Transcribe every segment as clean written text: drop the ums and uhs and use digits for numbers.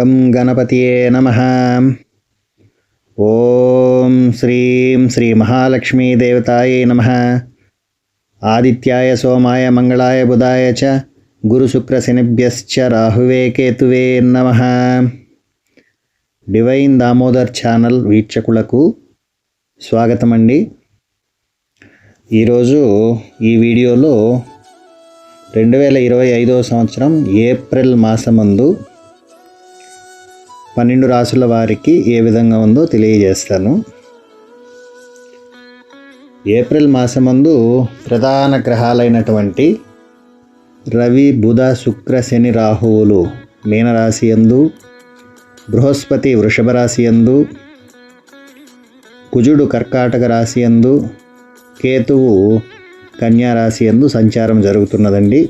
గం గణపతియే నమః. ఓం శ్రీం శ్రీ మహాలక్ష్మీ దేవతాయే నమః. ఆదిత్యాయ సోమాయ మంగళాయ బుధాయ చ గురు శుక్ర శనిభ్యశ్చ రాహువే కేతువే నమః. డివైన్ దామోదర్ ఛానల్ వీక్షకులకు స్వాగతం అండి. ఈరోజు ఈ వీడియోలో 2025 సంవత్సరం ఏప్రిల్ మాసమందు 12 రాసుల వారికి ఏ విధంగా ఉందో తెలియజేస్తాను. ఏప్రిల్ మాసమందు ప్రధాన గ్రహాలైనటువంటి రవి, బుధ, శుక్ర, శని, రాహువులు మీనరాశి యందు, బృహస్పతి వృషభ రాశి యందు, కుజుడు కర్కాటక రాశి యందు, కేతువు కన్యా రాశి యందు సంచారం జరుగుతున్నదండి.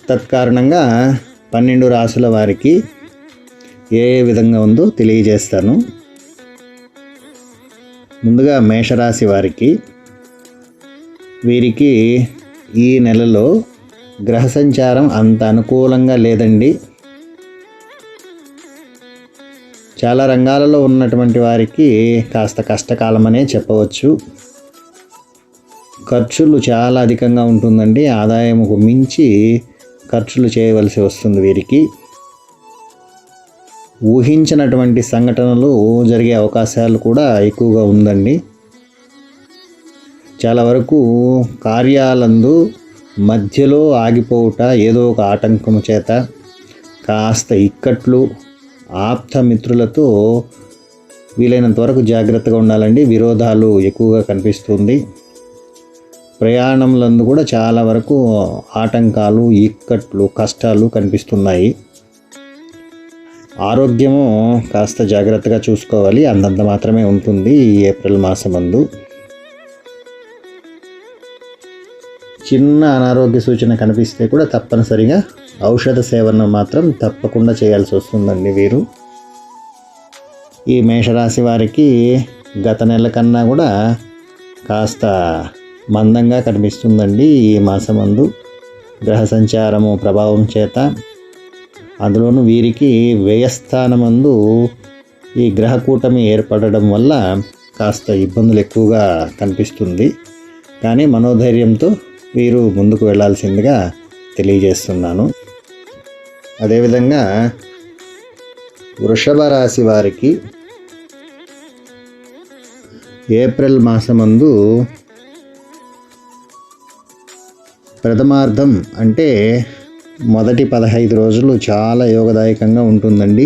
తత్కారణంగా 12 రాసుల వారికి ఏ విధంగా ఉందో తెలియజేస్తాను. ముందుగా మేషరాశి వారికి, వీరికి ఈ నెలలో గ్రహ సంచారం అంత అనుకూలంగా లేదండి. చాలా రంగాలలో ఉన్నటువంటి వారికి కాస్త కష్టకాలమనే చెప్పవచ్చు. ఖర్చులు చాలా అధికంగా ఉంటుందండి. ఆదాయముకు మించి ఖర్చులు చేయవలసి వస్తుంది వీరికి. ఊహించినటువంటి సంఘటనలు జరిగే అవకాశాలు కూడా ఎక్కువగా ఉందండి. చాలా వరకు కార్యాలందు మధ్యలో ఆగిపోవుట, ఏదో ఒక ఆటంకము చేత కాస్త ఇక్కట్లు, ఆప్త మిత్రులతో వీలైనంత వరకు జాగ్రత్తగా ఉండాలండి. విరోధాలు ఎక్కువగా కనిపిస్తుంది. ప్రయాణంలందు కూడా చాలా వరకు ఆటంకాలు, ఇక్కట్లు, కష్టాలు కనిపిస్తున్నాయి. ఆరోగ్యము కాస్త జాగ్రత్తగా చూసుకోవాలి. అంతంత మాత్రమే ఉంటుంది ఈ ఏప్రిల్ మాసమందు. చిన్న అనారోగ్య సూచన కనిపిస్తే కూడా తప్పనిసరిగా ఔషధ సేవన మాత్రం తప్పకుండా చేయాల్సి వస్తుందండి వీరు. ఈ మేషరాశి వారికి గత నెల కన్నా కూడా కాస్త మందంగా కనిపిస్తుందండి ఈ మాసమందు గ్రహ సంచారము ప్రభావం చేత. అందులోనూ వీరికి వ్యయస్థానమందు ఈ గ్రహ కూటమి ఏర్పడడం వల్ల కాస్త ఇబ్బందులు ఎక్కువగా కనిపిస్తుంది. కానీ మనోధైర్యంతో వీరు ముందుకు వెళ్ళాల్సిందిగా తెలియజేస్తున్నాను. అదేవిధంగా వృషభ రాశి వారికి ఏప్రిల్ మాసమందు ప్రథమార్థం అంటే మొదటి 15 రోజులు చాలా యోగదాయకంగా ఉంటుందండి.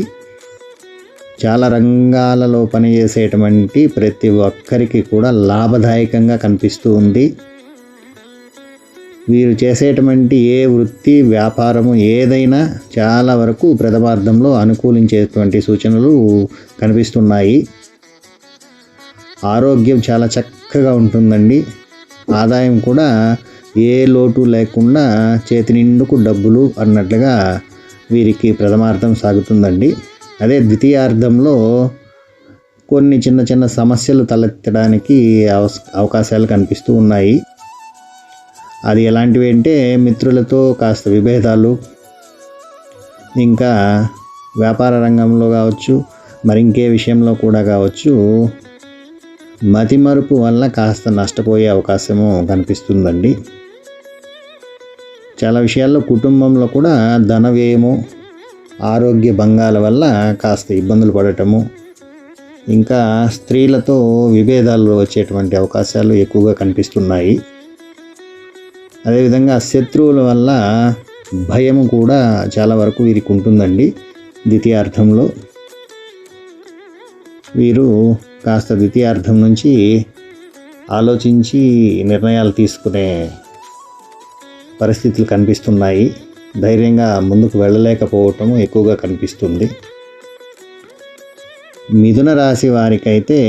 చాలా రంగాలలో పనిచేసేటువంటి ప్రతి ఒక్కరికి కూడా లాభదాయకంగా కనిపిస్తూ ఉంది. వీరు చేసేటువంటి ఏ వృత్తి, వ్యాపారము ఏదైనా చాలా వరకు ప్రథమార్థంలో అనుకూలించేటువంటి సూచనలు కనిపిస్తున్నాయి. ఆరోగ్యం చాలా చక్కగా ఉంటుందండి. ఆదాయం కూడా ఏ లోటు లేకుండా చేతి నిండుకు డబ్బులు అన్నట్లుగా వీరికి ప్రథమార్థం సాగుతుందండి. అదే ద్వితీయార్థంలో కొన్ని చిన్న చిన్న సమస్యలు తలెత్తడానికి అవకాశాలు కనిపిస్తూ ఉన్నాయి. అది ఎలాంటివి అంటే మిత్రులతో కాస్త విభేదాలు, ఇంకా వ్యాపార రంగంలో కావచ్చు, మరింకే విషయంలో కూడా కావచ్చు, మతిమరుపు వల్ల కాస్త నష్టపోయే అవకాశము కనిపిస్తుందండి. చాలా విషయాల్లో కుటుంబంలో కూడా ధన వ్యయము, ఆరోగ్య భంగాల వల్ల కాస్త ఇబ్బందులు పడటము, ఇంకా స్త్రీలతో విభేదాలు వచ్చేటువంటి అవకాశాలు ఎక్కువగా కనిపిస్తున్నాయి. అదేవిధంగా శత్రువుల వల్ల భయము కూడా చాలా వరకు వీరికి ఉంటుందండి. ద్వితీయార్థంలో వీరు కాస్త ద్వితీయార్థం నుంచి ఆలోచించి నిర్ణయాలు తీసుకునే పరిస్థితులు కనిపిస్తున్నాయి. ధైర్యంగా ముందుకు వెళ్ళలేకపోవటము ఎక్కువగా కనిపిస్తుంది. మిథున రాశి వారికైతే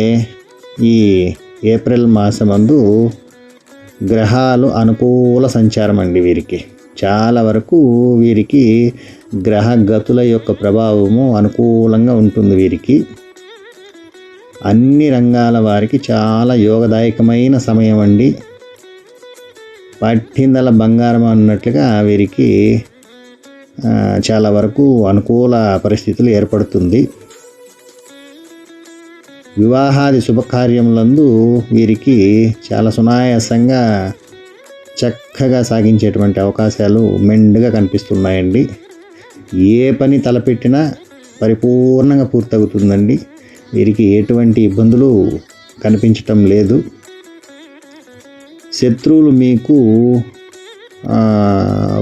ఈ ఏప్రిల్ మాసమందు గ్రహాలు అనుకూల సంచారం అండి. వీరికి చాలా వరకు వీరికి గ్రహ గతుల యొక్క ప్రభావము అనుకూలంగా ఉంటుంది. వీరికి అన్ని రంగాల వారికి చాలా యోగదాయకమైన సమయం అండి. పట్టిందల బంగారం అన్నట్లుగా వీరికి చాలా వరకు అనుకూల పరిస్థితులు ఏర్పడుతుంది. వివాహాది శుభకార్యములందు వీరికి చాలా సునాయాసంగా చక్కగా సాగించేటువంటి అవకాశాలు మెండుగా కనిపిస్తున్నాయండి. ఏ పని తలపెట్టినా పరిపూర్ణంగా పూర్తవుతుందండి. వీరికి ఎటువంటి ఇబ్బందులు కనిపించటం లేదు. శత్రువులు మీకు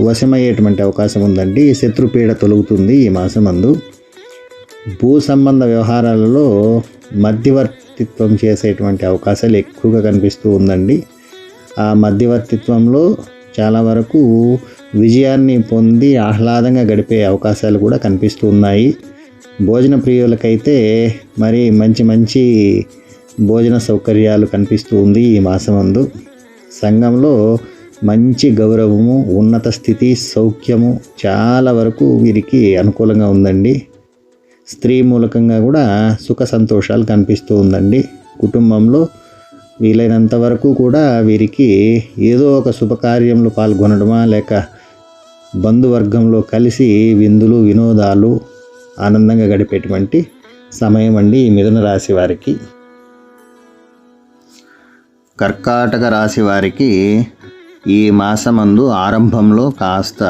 వశమయ్యేటువంటి అవకాశం ఉందండి. శత్రుపీడ తొలగుతుంది ఈ మాసమందు. భూ సంబంధ వ్యవహారాలలో మధ్యవర్తిత్వం చేసేటువంటి అవకాశాలు ఎక్కువగా కనిపిస్తూ ఉందండి. ఆ మధ్యవర్తిత్వంలో చాలా వరకు విజయాన్ని పొంది ఆహ్లాదంగా గడిపే అవకాశాలు కూడా కనిపిస్తూ ఉన్నాయి. భోజన ప్రియులకైతే మరి మంచి మంచి భోజన సౌకర్యాలు కనిపిస్తూ ఉంది ఈ మాసమందు. సంఘంలో మంచి గౌరవము, ఉన్నత స్థితి, సౌఖ్యము చాలా వరకు వీరికి అనుకూలంగా ఉందండి. స్త్రీ మూలకంగా కూడా సుఖ సంతోషాలు కనిపిస్తూ ఉందండి. కుటుంబంలో వీలైనంత వరకు కూడా వీరికి ఏదో ఒక శుభకార్యంలో పాల్గొనడమా లేక బంధువర్గంలో కలిసి విందులు వినోదాలు ఆనందంగా గడిపేటువంటి సమయం అండి ఈ మిథున రాశి వారికి. కర్కాటక రాశి వారికి ఈ మాసమందు ఆరంభంలో కాస్త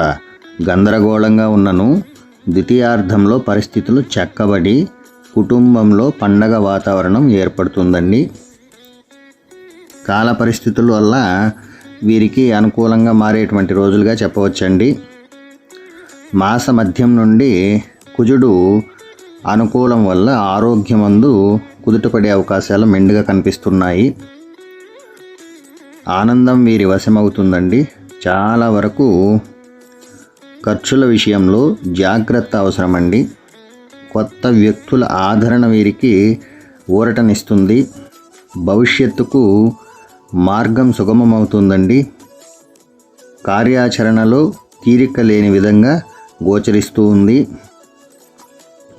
గందరగోళంగా ఉన్నను ద్వితీయార్థంలో పరిస్థితులు చక్కబడి కుటుంబంలో పండగ వాతావరణం ఏర్పడుతుందండి. కాల పరిస్థితుల వల్ల వీరికి అనుకూలంగా మారేటువంటి రోజులుగా చెప్పవచ్చండి. మాస మధ్యం నుండి కుజుడు అనుకూలం వల్ల ఆరోగ్యమందు కుదుటపడే అవకాశాలు మెండుగా కనిపిస్తున్నాయి. ఆనందం వీరి వశమవుతుందండి. చాలా వరకు ఖర్చుల విషయంలో జాగ్రత్త అవసరమండి. కొత్త వ్యక్తుల ఆదరణ వీరికి ఊరటనిస్తుంది. భవిష్యత్తుకు మార్గం సుగమమవుతుందండి. కార్యాచరణలో తీరిక లేని విధంగా గోచరిస్తూ ఉంది.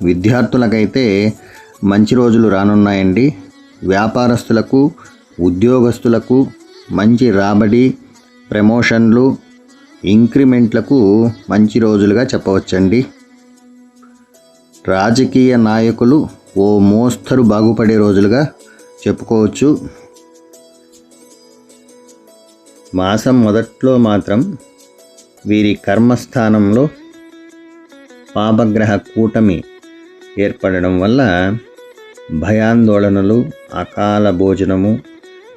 విద్యార్థులకైతే మంచి రోజులు రానున్నాయండి. వ్యాపారస్తులకు, ఉద్యోగస్తులకు మంచి రాబడి, ప్రమోషన్లు, ఇంక్రిమెంట్లకు మంచి రోజులుగా చెప్పవచ్చండి. రాజకీయ నాయకులు ఓ మోస్తరు బాగుపడే రోజులుగా చెప్పుకోవచ్చు. మాసం మొదట్లో మాత్రం వీరి కర్మస్థానంలో పాపగ్రహ కూటమి ఏర్పడడం వల్ల భయాందోళనలు, అకాల భోజనము,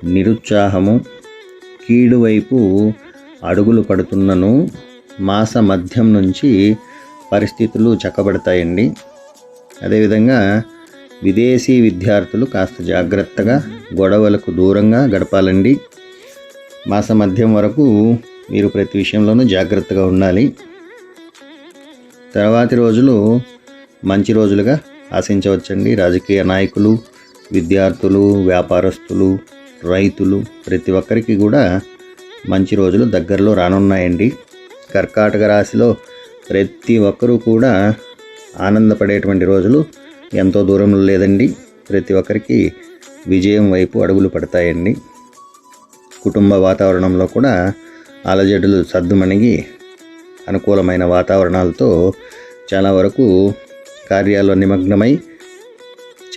నిరుత్సాహము, కీడు వైపు అడుగులు పడుతున్నను మాస మధ్యం నుంచి పరిస్థితులు చక్కబడతాయండి. అదేవిధంగా విదేశీ విద్యార్థులు కాస్త జాగ్రత్తగా గొడవలకు దూరంగా గడపాలండి. మాస మధ్యం వరకు మీరు ప్రతి విషయంలోనూ జాగ్రత్తగా ఉండాలి. తర్వాతి రోజులు మంచి రోజులుగా ఆశించవచ్చండి. రాజకీయ నాయకులు, విద్యార్థులు, వ్యాపారస్తులు, రైతులు ప్రతి ఒక్కరికి కూడా మంచి రోజులు దగ్గరలో రానున్నాయండి. కర్కాటక రాశిలో ప్రతి ఒక్కరూ కూడా ఆనందపడేటువంటి రోజులు ఎంతో దూరంలో లేదండి. ప్రతి ఒక్కరికి విజయం వైపు అడుగులు పడతాయండి. కుటుంబ వాతావరణంలో కూడా అలజడులు సద్దుమణిగి అనుకూలమైన వాతావరణాలతో చాలా వరకు కార్యాల్లో నిమగ్నమై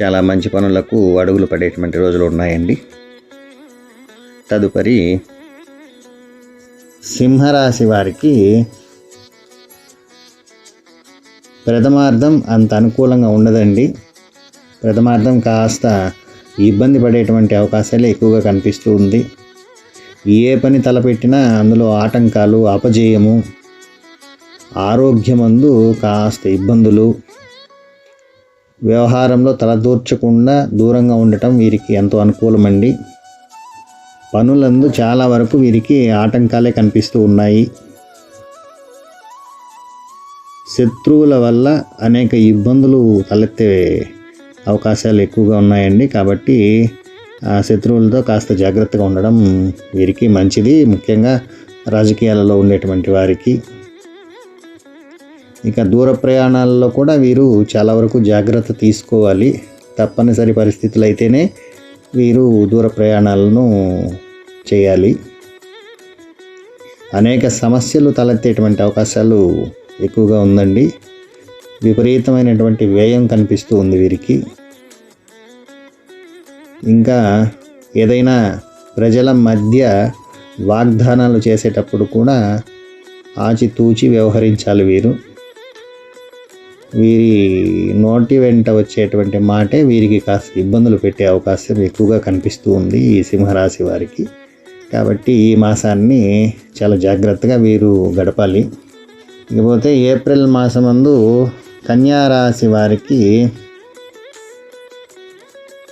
చాలా మంచి పనులకు అడుగులు పడేటువంటి రోజులు ఉన్నాయండి. తదుపరి సింహరాశి వారికి ప్రథమార్థం అంత అనుకూలంగా ఉండదండి. ప్రథమార్థం కాస్త ఇబ్బంది పడేటువంటి అవకాశాలు ఎక్కువగా కనిపిస్తూ ఉంది. ఏ పని తలపెట్టినా అందులో ఆటంకాలు, అపజయము, ఆరోగ్యమందు కాస్త ఇబ్బందులు, వ్యవహారంలో తలదూర్చకుండా దూరంగా ఉండటం వీరికి ఎంతో అనుకూలమండి. పనులందు చాలా వరకు వీరికి ఆటంకాలే కనిపిస్తూ ఉన్నాయి. శత్రువుల వల్ల అనేక ఇబ్బందులు తలెత్తే అవకాశాలు ఎక్కువగా ఉన్నాయండి. కాబట్టి ఆ శత్రువులతో కాస్త జాగ్రత్తగా ఉండడం వీరికి మంచిది. ముఖ్యంగా రాజకీయాలలో ఉండేటువంటి వారికి. ఇక దూర ప్రయాణాలలో కూడా వీరు చాలా వరకు జాగ్రత్త తీసుకోవాలి. తప్పనిసరి పరిస్థితులు అయితేనే వీరు దూర ప్రయాణాలను చేయాలి. అనేక సమస్యలు తలెత్తేటువంటి అవకాశాలు ఎక్కువగా ఉందండి. విపరీతమైనటువంటి వ్యయం కనిపిస్తూ ఉంది వీరికి. ఇంకా ఏదైనా ప్రజల మధ్య వాగ్దానాలు చేసేటప్పుడు కూడా ఆచితూచి వ్యవహరించాలి వీరు. వీరి నోటి వెంట వచ్చేటువంటి మాటే వీరికి కాస్త ఇబ్బందులు పెట్టే అవకాశం ఎక్కువగా కనిపిస్తూ ఉంది ఈ సింహరాశి వారికి. కాబట్టి ఈ మాసాన్ని చాలా జాగ్రత్తగా వీరు గడపాలి. ఇకపోతే ఏప్రిల్ మాసమందు కన్యా రాశి వారికి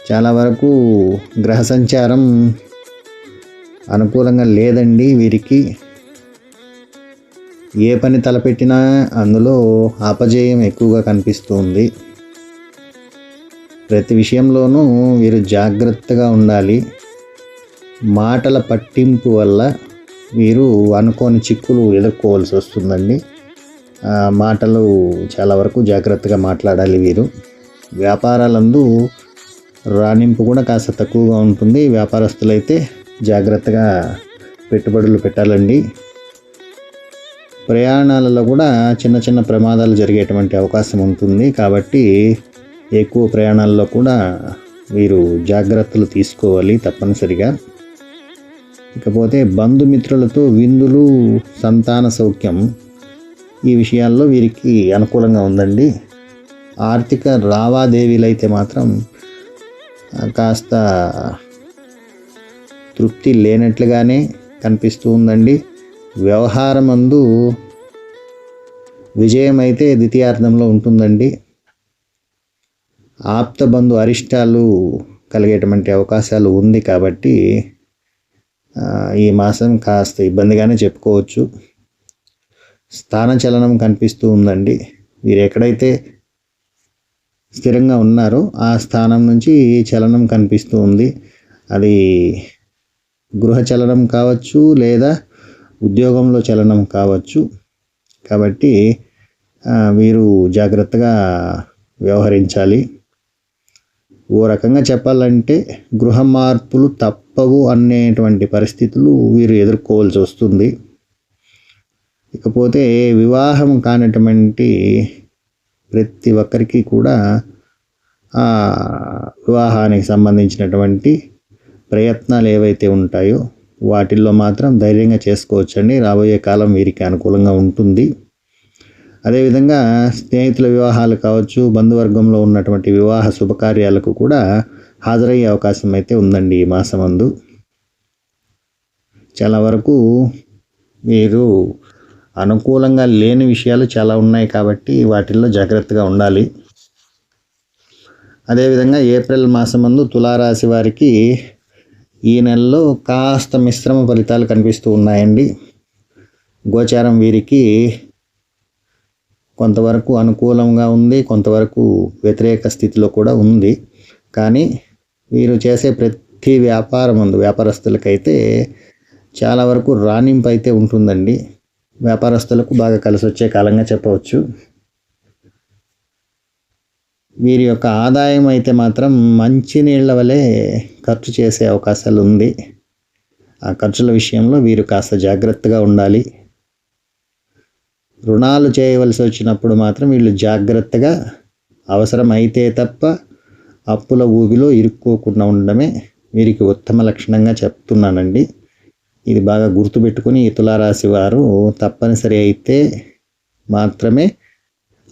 చాలా వరకు గ్రహ సంచారం అనుకూలంగా లేదండి. వీరికి ఏ పని తలపెట్టినా అందులో అపజయం ఎక్కువగా కనిపిస్తుంది. ప్రతి విషయంలోనూ వీరు జాగ్రత్తగా ఉండాలి. మాటల పట్టింపు వల్ల వీరు అనుకోని చిక్కులు ఎదుర్కోవాల్సి వస్తుందండి. మాటలు చాలా వరకు జాగ్రత్తగా మాట్లాడాలి వీరు. వ్యాపారాలందు రాణింపు కూడా కాస్త తక్కువగా ఉంటుంది. వ్యాపారస్తులైతే జాగ్రత్తగా పెట్టుబడులు పెట్టాలండి. ప్రయాణాలలో కూడా చిన్న చిన్న ప్రమాదాలు జరిగేటువంటి అవకాశం ఉంటుంది. కాబట్టి ఎక్కువ ప్రయాణాల్లో కూడా వీరు జాగ్రత్తలు తీసుకోవాలి తప్పనిసరిగా. ఇకపోతే బంధుమిత్రులతో విందులు, సంతాన సౌఖ్యం ఈ విషయాల్లో వీరికి అనుకూలంగా ఉందండి. ఆర్థిక లావాదేవీలు అయితే మాత్రం కాస్త తృప్తి లేనట్లుగానే కనిపిస్తూ ఉందండి. వ్యవహారమందు విజయం అయితే ద్వితీయార్థంలో ఉంటుందండి. ఆప్తబంధు అరిష్టాలు కలిగేటువంటి అవకాశాలు ఉంది. కాబట్టి ఈ మాసం కాస్త ఇబ్బందిగానే చెప్పుకోవచ్చు. స్థానచలనం కనిపిస్తూ ఉందండి. వీరు ఎక్కడైతే స్థిరంగా ఉన్నారో ఆ స్థానం నుంచి చలనం కనిపిస్తూ ఉంది. అది గృహ చలనం కావచ్చు, లేదా ఉద్యోగంలో చలనం కావచ్చు. కాబట్టి వీరు జాగ్రత్తగా వ్యవహరించాలి. ఓ రకంగా చెప్పాలంటే గృహ మార్పులు తప్పవు అనేటువంటి పరిస్థితులు వీరు ఎదుర్కోవాల్సి వస్తుంది. ఇకపోతే వివాహం కానటువంటి ప్రతి ఒక్కరికి కూడా వివాహానికి సంబంధించినటువంటి ప్రయత్నాలు ఏవైతే ఉంటాయో వాటిల్లో మాత్రం ధైర్యంగా చేసుకోవచ్చండి. రాబోయే కాలం వీరికి అనుకూలంగా ఉంటుంది. అదేవిధంగా స్నేహితుల వివాహాలు కావచ్చు, బంధువర్గంలో ఉన్నటువంటి వివాహ శుభకార్యాలకు కూడా హాజరయ్యే అవకాశం అయితే ఉందండి ఈ మాసమందు. చాలా వరకు వీరు అనుకూలంగా లేని విషయాలు చాలా ఉన్నాయి. కాబట్టి వాటిల్లో జాగ్రత్తగా ఉండాలి. అదేవిధంగా ఏప్రిల్ మాసమందు తులారాశి వారికి ఈ నెలలో కాస్త మిశ్రమ ఫలితాలు కనిపిస్తూ ఉన్నాయండి. గోచారం వీరికి కొంతవరకు అనుకూలంగా ఉంది, కొంతవరకు వ్యతిరేక స్థితిలో కూడా ఉంది. కానీ వీరు చేసే ప్రతి వ్యాపారస్తులకైతే చాలా వరకు రాణింపు అయితే ఉంటుందండి. వ్యాపారస్తులకు బాగా కలిసి వచ్చే కాలంగా చెప్పవచ్చు. వీరి యొక్క ఆదాయం అయితే మాత్రం మంచినీళ్ల వలె ఖర్చు చేసే అవకాశాలు ఉంది. ఆ ఖర్చుల విషయంలో వీరు కాస్త జాగ్రత్తగా ఉండాలి. రుణాలు చేయవలసి వచ్చినప్పుడు మాత్రం వీళ్ళు జాగ్రత్తగా, అవసరం అయితే తప్ప అప్పుల ఊబిలో ఇరుక్కోకుండా ఉండడమే వీరికి ఉత్తమ లక్షణంగా చెప్తున్నానండి. ఇది బాగా గుర్తుపెట్టుకుని ఈ తులారాశి వారు తప్పనిసరి అయితే మాత్రమే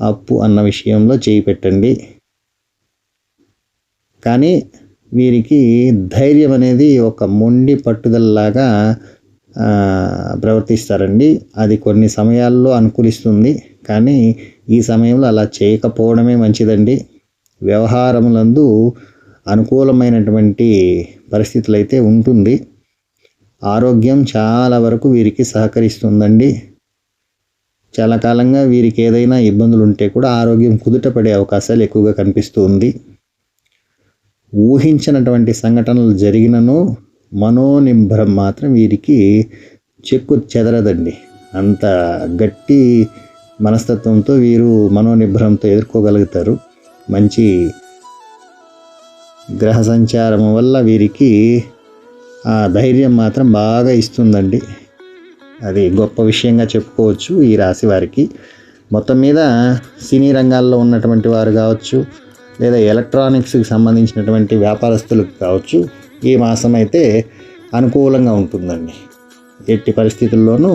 అప్పు అన్న విషయంలో చేయి పెట్టండి. కానీ వీరికి ధైర్యం అనేది ఒక మొండి పట్టుదలలాగా ప్రవర్తిస్తారండి. అది కొన్ని సమయాల్లో అనుకూలిస్తుంది. కానీ ఈ సమయంలో అలా చేయకపోవడమే మంచిదండి. వ్యవహారములందు అనుకూలమైనటువంటి పరిస్థితులు అయితే ఉంటుంది. ఆరోగ్యం చాలా వరకు వీరికి సహకరిస్తుందండి. చాలా కాలంగా వీరికి ఏదైనా ఇబ్బందులు ఉంటే కూడా ఆరోగ్యం కుదుటపడే అవకాశాలు ఎక్కువగా కనిపిస్తుంది. ఊహించినటువంటి సంఘటనలు జరిగినను మనోనిబ్బరం మాత్రం వీరికి చెక్కు చెదరదండి. అంత గట్టి మనస్తత్వంతో వీరు మనోనిబ్బరంతో ఎదుర్కోగలుగుతారు. మంచి గ్రహ సంచారం వల్ల వీరికి ఆ ధైర్యం మాత్రం బాగా ఇస్తుందండి. అది గొప్ప విషయంగా చెప్పుకోవచ్చు ఈ రాశి వారికి. మొత్తం మీద సినీ రంగాల్లో ఉన్నటువంటి వారు కావచ్చు, లేదా ఎలక్ట్రానిక్స్కి సంబంధించినటువంటి వ్యాపారస్తులకు కావచ్చు, ఈ మాసం అయితే అనుకూలంగా ఉంటుందండి. ఎట్టి పరిస్థితుల్లోనూ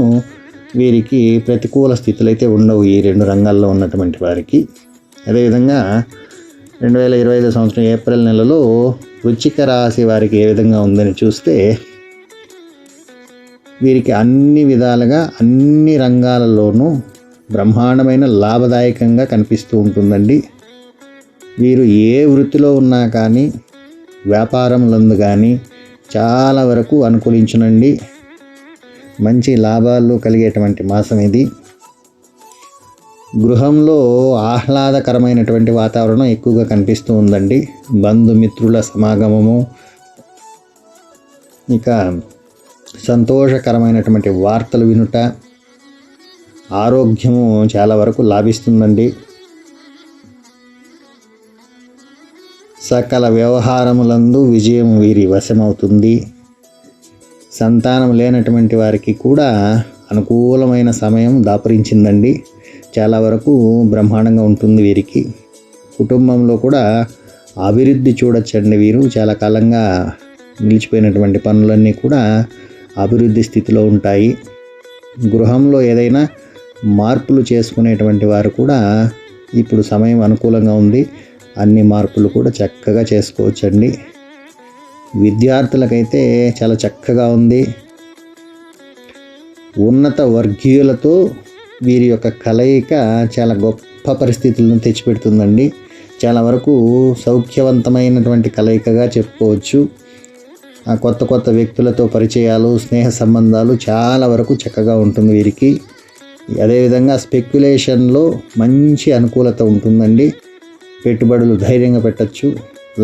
వీరికి ప్రతికూల స్థితులు అయితే ఉండవు ఈ రెండు రంగాల్లో ఉన్నటువంటి వారికి. అదేవిధంగా 2025 సంవత్సరం ఏప్రిల్ నెలలో వృశ్చిక రాశి వారికి ఏ విధంగా ఉందని చూస్తే, వీరికి అన్ని విధాలుగా అన్ని రంగాలలోనూ బ్రహ్మాండమైన లాభదాయకంగా కనిపిస్తూ ఉంటుందండి. వీరు ఏ వృత్తిలో ఉన్నా కానీ, వ్యాపారములందు కానీ చాలా వరకు అనుకూలించునండి. మంచి లాభాలు కలిగేటువంటి మాసం ఇది. గృహంలో ఆహ్లాదకరమైనటువంటి వాతావరణం ఎక్కువగా కనిపిస్తూ ఉందండి. బంధుమిత్రుల సమాగమము, ఇక సంతోషకరమైనటువంటి వార్తలు వినుట, ఆరోగ్యము చాలా వరకు లాభిస్తుందండి. సకల వ్యవహారములందు విజయం వీరి వశమవుతుంది. సంతానం లేనటువంటి వారికి కూడా అనుకూలమైన సమయం దాపురించిందండి. చాలా వరకు బ్రహ్మాండంగా ఉంటుంది వీరికి. కుటుంబంలో కూడా అభివృద్ధి చూడొచ్చండి. వీరు చాలా కాలంగా నిలిచిపోయినటువంటి పనులన్నీ కూడా అభివృద్ధి స్థితిలో ఉంటాయి. గృహంలో ఏదైనా మార్పులు చేసుకునేటువంటి వారు కూడా ఇప్పుడు సమయం అనుకూలంగా ఉంది. అన్ని మార్పులు కూడా చక్కగా చేసుకోవచ్చండి. విద్యార్థులకైతే చాలా చక్కగా ఉంది. ఉన్నత వర్గీయులతో వీరి యొక్క కలయిక చాలా గొప్ప పరిస్థితులను తెచ్చిపెడుతుందండి. చాలా వరకు సౌఖ్యవంతమైనటువంటి కలయికగా చెప్పుకోవచ్చు. కొత్త కొత్త వ్యక్తులతో పరిచయాలు, స్నేహ సంబంధాలు చాలా వరకు చక్కగా ఉంటుంది వీరికి. అదేవిధంగా స్పెక్యులేషన్లో మంచి అనుకూలత ఉంటుందండి. పెట్టుబడులు ధైర్యంగా పెట్టచ్చు,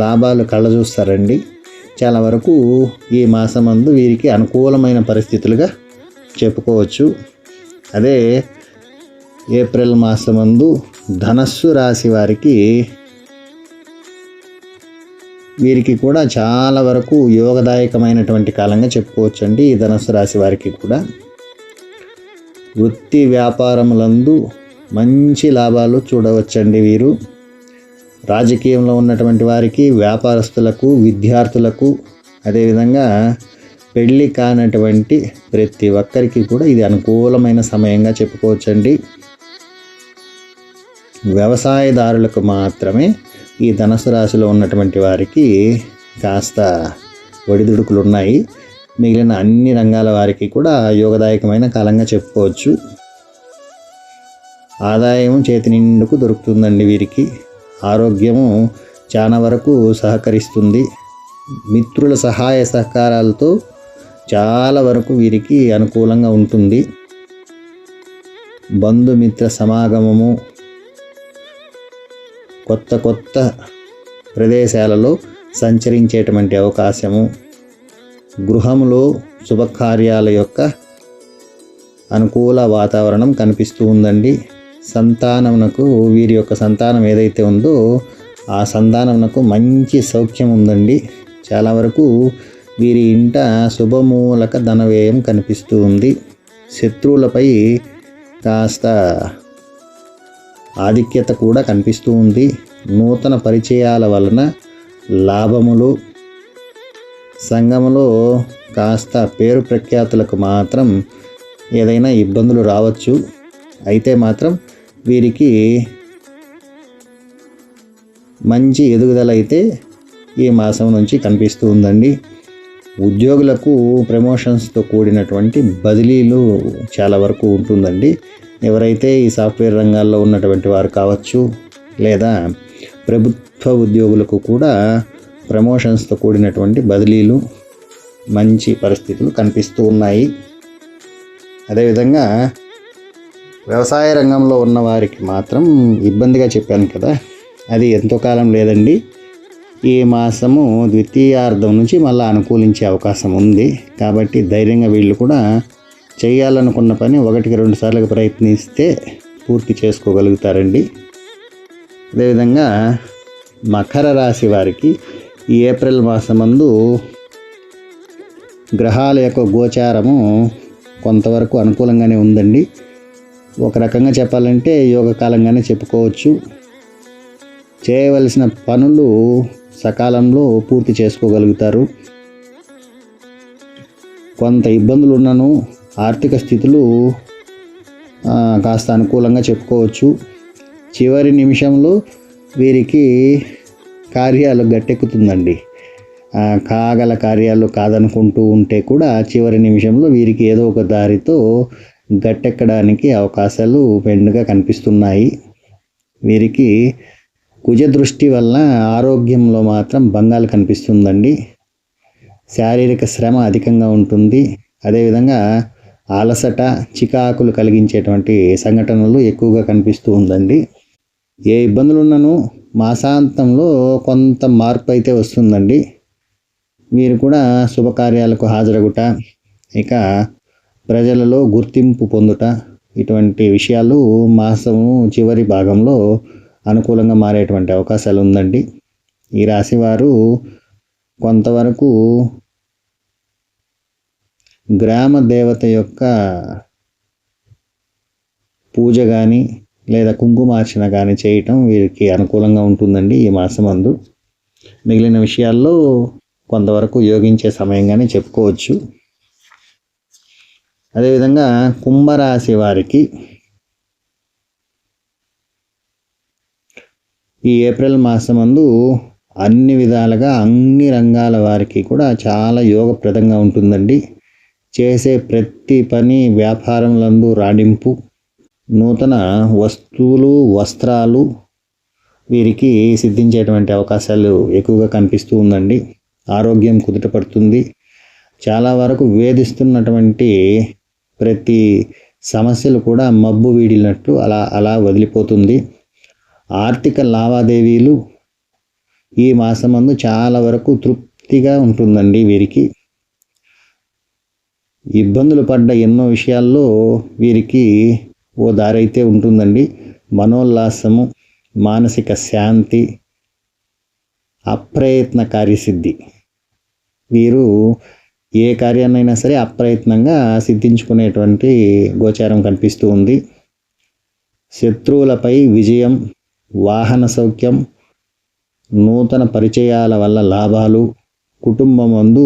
లాభాలు కళ్ళ చూస్తారండి. చాలా వరకు ఈ మాసమందు వీరికి అనుకూలమైన పరిస్థితులుగా చెప్పుకోవచ్చు. అదే ఏప్రిల్ మాసమందు ధనస్సు రాశి వారికి వీరికి కూడా చాలా వరకు యోగదాయకమైనటువంటి కాలంగా చెప్పుకోవచ్చండి. ఈ ధనస్సు రాశి వారికి కూడా వృత్తి వ్యాపారములందు మంచి లాభాలు చూడవచ్చండి. వీరు రాజకీయంలో ఉన్నటువంటి వారికి, వ్యాపారస్తులకు, విద్యార్థులకు, అదేవిధంగా పెళ్ళి కానటువంటి ప్రతి ఒక్కరికి కూడా ఇది అనుకూలమైన సమయంగా చెప్పుకోవచ్చండి. వ్యవసాయదారులకు మాత్రమే ఈ ధనుసు రాశిలో ఉన్నటువంటి వారికి కాస్త ఒడిదుడుకులు ఉన్నాయి. మిగిలిన అన్ని రంగాల వారికి కూడా యోగదాయకమైన కాలంగా చెప్పుకోవచ్చు. ఆదాయం చేతి నిండుకు దొరుకుతుందండి వీరికి. ఆరోగ్యము చాలా వరకు సహకరిస్తుంది. మిత్రుల సహాయ సహకారాలతో చాలా వరకు వీరికి అనుకూలంగా ఉంటుంది. బంధుమిత్ర సమాగమము, కొత్త కొత్త ప్రదేశాలలో సంచరించేటువంటి అవకాశము, గృహంలో శుభకార్యాల యొక్క అనుకూల వాతావరణం కనిపిస్తూ ఉందండి. సంతానమునకు, వీరి యొక్క సంతానం ఏదైతే ఉందో ఆ సంతానమునకు మంచి సౌఖ్యం ఉందండి. చాలా వరకు వీరి ఇంట శుభమూలక ధనవ్యయం కనిపిస్తూ ఉంది. శత్రువులపై కాస్త ఆధిక్యత కూడా కనిపిస్తూ ఉంది. నూతన పరిచయాల వలన లాభములు, సంఘములో కాస్త పేరు ప్రఖ్యాతులకు మాత్రం ఏదైనా ఇబ్బందులు రావచ్చు. అయితే మాత్రం వీరికి మంచి ఎదుగుదల అయితే ఈ మాసం నుంచి కనిపిస్తూ ఉందండి. ఉద్యోగులకు ప్రమోషన్స్తో కూడినటువంటి బదిలీలు చాలా వరకు ఉంటుందండి. ఎవరైతే ఈ సాఫ్ట్వేర్ రంగాల్లో ఉన్నటువంటి వారు కావచ్చు, లేదా ప్రభుత్వ ఉద్యోగులకు కూడా ప్రమోషన్స్తో కూడినటువంటి బదిలీలు, మంచి పరిస్థితులు కనిపిస్తూ ఉన్నాయి. అదేవిధంగా వ్యవసాయ రంగంలో ఉన్న వారికి మాత్రం ఇబ్బందిగా చెప్పాను కదా, అది ఎంతో కాలం లేదండి. ఈ మాసము ద్వితీయార్థం నుంచి మళ్ళీ అనుకూలించే అవకాశం ఉంది. కాబట్టి ధైర్యంగా వీళ్ళు కూడా చేయాలనుకున్న పని 1-2 సార్లు ప్రయత్నిస్తే పూర్తి చేసుకోగలుగుతారండి. అదేవిధంగా మకర రాశి వారికి ఈ ఏప్రిల్ మాసమందు గ్రహాల యొక్క గోచారము కొంతవరకు అనుకూలంగానే ఉందండి. ఒక రకంగా చెప్పాలంటే యోగ కాలంగానే చెప్పుకోవచ్చు. చేయవలసిన పనులు సకాలంలో పూర్తి చేసుకోగలుగుతారు. కొంత ఇబ్బందులు ఉన్నను ఆర్థిక స్థితులు కాస్త అనుకూలంగా చెప్పుకోవచ్చు. చివరి నిమిషంలో వీరికి కార్యాలు గట్టెక్కుతుందండి. కాగల కార్యాలు కాదనుకుంటూ ఉంటే కూడా చివరి నిమిషంలో వీరికి ఏదో ఒక దారితో గట్టెక్కడానికి అవకాశాలు మెండుగా కనిపిస్తున్నాయి. వీరికి కుజ దృష్టి వల్ల ఆరోగ్యంలో మాత్రం భంగాలు కనిపిస్తుందండి. శారీరక శ్రమ అధికంగా ఉంటుంది. అదేవిధంగా అలసట, చికాకులు కలిగించేటువంటి సంఘటనలు ఎక్కువగా కనిపిస్తూ ఉందండి. ఏ ఇబ్బందులు ఉన్నను మాసాంతంలో కొంత మార్పు అయితే వస్తుందండి. మీరు కూడా శుభకార్యాలకు హాజరగుట, ఇక ప్రజలలో గుర్తింపు పొందుట, ఇటువంటి విషయాలు మాసము చివరి భాగంలో అనుకూలంగా మారేటువంటి అవకాశాలు ఉందండి. ఈ రాశివారు కొంతవరకు గ్రామ దేవత యొక్క పూజ కానీ లేదా కుంకుమార్చన కానీ చేయటం వీరికి అనుకూలంగా ఉంటుందండి ఈ మాసమందు. మిగిలిన విషయాల్లో కొంతవరకు యోగించే సమయంగానే చెప్పుకోవచ్చు. అదేవిధంగా కుంభరాశి వారికి ఈ ఏప్రిల్ మాసమందు అన్ని విధాలుగా అన్ని రంగాల వారికి కూడా చాలా యోగప్రదంగా ఉంటుందండి. చేసే ప్రతి పని వ్యాపారములందు రాణింపు, నూతన వస్తువులు, వస్త్రాలు వీరికి సిద్ధించేటువంటి అవకాశాలు ఎక్కువగా కనిపిస్తూ ఉందండి. ఆరోగ్యం కుదుటపడుతుంది. చాలా వరకు వేధిస్తున్నటువంటి ప్రతి సమస్యలు కూడా మబ్బు వీడినట్టు అలా వదిలిపోతుంది. ఆర్థిక లావాదేవీలు ఈ మాసమందు చాలా వరకు తృప్తిగా ఉంటుందండి. వీరికి ఇబ్బందులు పడ్డ ఎన్నో విషయాల్లో వీరికి ఓ దారైతే ఉంటుందండి. మనోల్లాసము, మానసిక శాంతి, అప్రయత్న కార్యసిద్ధి. వీరు ఏ కార్యాన్నైనా సరే అప్రయత్నంగా సిద్ధించుకునేటువంటి గోచారం కనిపిస్తూ ఉంది. శత్రువులపై విజయం, వాహన సౌఖ్యం, నూతన పరిచయాల వల్ల లాభాలు, కుటుంబమందు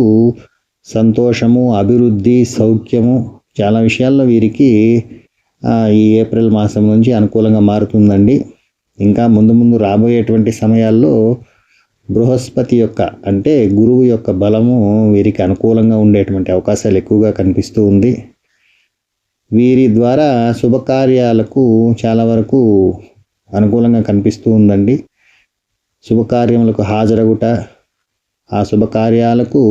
సంతోషము, అభివృద్ధి, సౌఖ్యము, చాలా విషయాల్లో వీరికి ఈ ఏప్రిల్ మాసం నుంచి అనుకూలంగా మారుతుందండి. ఇంకా ముందు రాబోయేటువంటి సమయాల్లో బృహస్పతి యొక్క అంటే గురువు యొక్క బలము వీరికి అనుకూలంగా ఉండేటువంటి అవకాశాలు ఎక్కువగా కనిపిస్తూ ఉంది. వీరి ద్వారా శుభకార్యాలకు చాలా వరకు అనుకూలంగా కనిపిస్తూ ఉందండి. శుభకార్యములకు హాజరగుట, ఆ శుభకార్యాలకు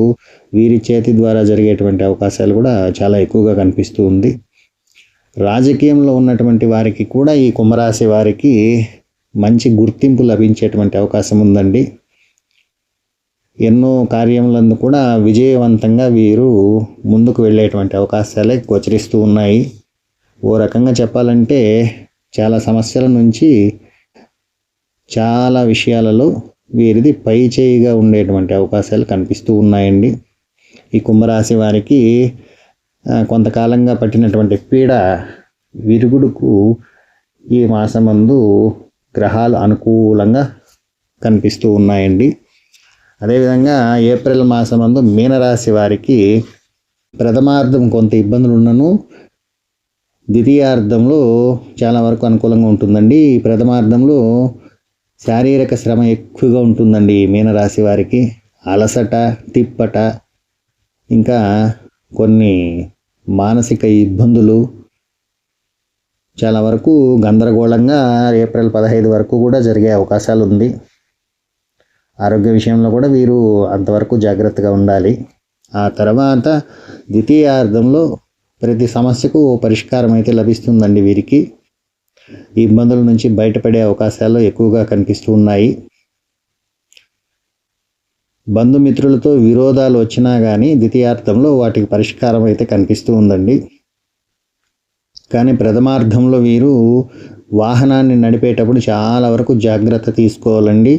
వీరి చేతి ద్వారా జరిగేటువంటి అవకాశాలు కూడా చాలా ఎక్కువగా కనిపిస్తూ ఉంది. రాజకీయంలో ఉన్నటువంటి వారికి కూడా ఈ కుంభరాశి వారికి మంచి గుర్తింపు లభించేటువంటి అవకాశం ఉందండి. ఎన్నో కార్యములందు కూడా విజయవంతంగా వీరు ముందుకు వెళ్ళేటువంటి అవకాశాలే గోచరిస్తూ ఉన్నాయి. ఓ రకంగా చెప్పాలంటే చాలా సమస్యల నుంచి చాలా విషయాలలో వీరిది పై చేయిగా ఉండేటువంటి అవకాశాలు కనిపిస్తూ ఉన్నాయండి. ఈ కుంభరాశి వారికి కొంతకాలంగా పట్టినటువంటి పీడ విరుగుడుకు ఈ మాసమందు గ్రహాలు అనుకూలంగా కనిపిస్తూ ఉన్నాయండి. అదేవిధంగా ఏప్రిల్ మాసమందు మీనరాశి వారికి ప్రథమార్థం కొంత ఇబ్బందులు ఉన్నను ద్వితీయార్థంలో చాలా వరకు అనుకూలంగా ఉంటుందండి. ఈ ప్రథమార్థంలో శారీరక శ్రమ ఎక్కువగా ఉంటుందండి. మీనరాశి వారికి అలసట, తిప్పట, ఇంకా కొన్ని మానసిక ఇబ్బందులు, చాలా వరకు గందరగోళంగా ఏప్రిల్ 15 వరకు కూడా జరిగే అవకాశాలు ఉంది. ఆరోగ్య విషయంలో కూడా వీరు అంతవరకు జాగ్రత్తగా ఉండాలి. ఆ తర్వాత ద్వితీయార్థంలో ప్రతి సమస్యకు పరిష్కారం అయితే లభిస్తుందండి. వీరికి ఈ ఇబ్బందుల నుంచి బయటపడే అవకాశాలు ఎక్కువగా కనిపిస్తూ ఉన్నాయి. బంధుమిత్రులతో విరోధాలు వచ్చినా కానీ ద్వితీయార్థంలో వాటికి పరిష్కారం అయితే కనిపిస్తూ ఉందండి. కానీ ప్రథమార్థంలో వీరు వాహనాన్ని నడిపేటప్పుడు చాలా వరకు జాగ్రత్త తీసుకోవాలండి.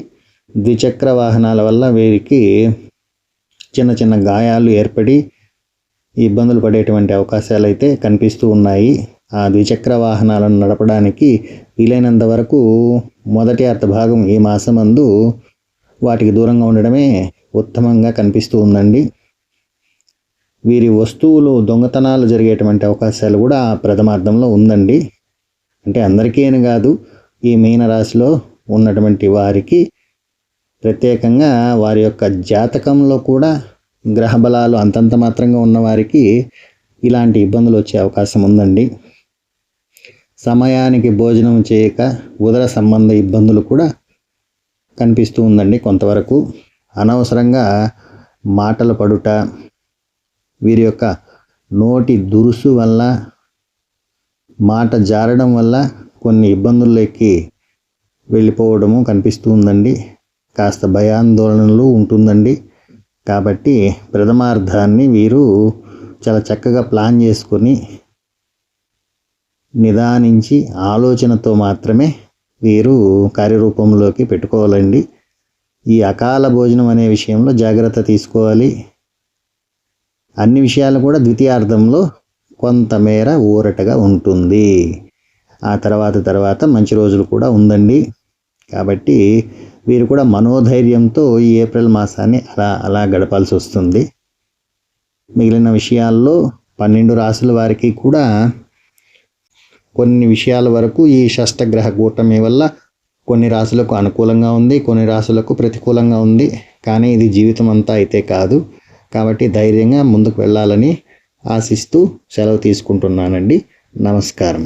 ద్విచక్ర వాహనాల వల్ల వీరికి చిన్న చిన్న గాయాలు ఏర్పడి ఇబ్బందులు పడేటువంటి అవకాశాలు అయితే కనిపిస్తూ ఉన్నాయి. ఆ ద్విచక్ర వాహనాలను నడపడానికి వీలైనంత వరకు మొదటి అర్ధభాగం ఈ మాసమందు వాటికి దూరంగా ఉండడమే ఉత్తమంగా కనిపిస్తూ ఉందండి. వీరి వస్తువులు దొంగతనాలు జరిగేటువంటి అవకాశాలు కూడా ప్రథమార్థంలో ఉందండి. అంటే అందరికీ అని కాదు, ఈ మీనరాశిలో ఉన్నటువంటి వారికి ప్రత్యేకంగా వారి యొక్క జాతకంలో కూడా గ్రహబలాలు అంతంత మాత్రంగా ఉన్నవారికి ఇలాంటి ఇబ్బందులు వచ్చే అవకాశం ఉందండి. సమయానికి భోజనం చేయక ఉదర సంబంధ ఇబ్బందులు కూడా కనిపిస్తూ ఉందండి. కొంతవరకు అనవసరంగా మాటలు పడుట, వీరి యొక్క నోటి దురుసు వల్ల, మాట జారడం వల్ల కొన్ని ఇబ్బందుల్లోకి వెళ్ళిపోవడము కనిపిస్తూ ఉందండి. కాస్త భయాందోళనలు ఉంటుందండి. కాబట్టి ప్రథమార్థాన్ని వీరు చాలా చక్కగా ప్లాన్ చేసుకొని నిదానించి ఆలోచనతో మాత్రమే వీరు కార్యరూపంలోకి పెట్టుకోవాలండి. ఈ అకాల భోజనం అనే విషయంలో జాగ్రత్త తీసుకోవాలి. అన్ని విషయాలు కూడా ద్వితీయార్థంలో కొంతమేర ఊరటగా ఉంటుంది. ఆ తర్వాత మంచి రోజులు కూడా ఉందండి. కాబట్టి వీరు కూడా మనోధైర్యంతో ఈ ఏప్రిల్ మాసాన్ని అలా గడపాల్సి వస్తుంది. మిగిలిన విషయాల్లో 12 రాశుల వారికి కూడా కొన్ని విషయాల వరకు ఈ షష్టగ్రహ కూటమి వల్ల కొన్ని రాశులకు అనుకూలంగా ఉంది, కొన్ని రాశులకు ప్రతికూలంగా ఉంది. కానీ ఇది జీవితం అంతా అయితే కాదు. కాబట్టి ధైర్యంగా ముందుకు వెళ్ళాలని ఆశిస్తూ సెలవు తీసుకుంటున్నానండి. నమస్కారం.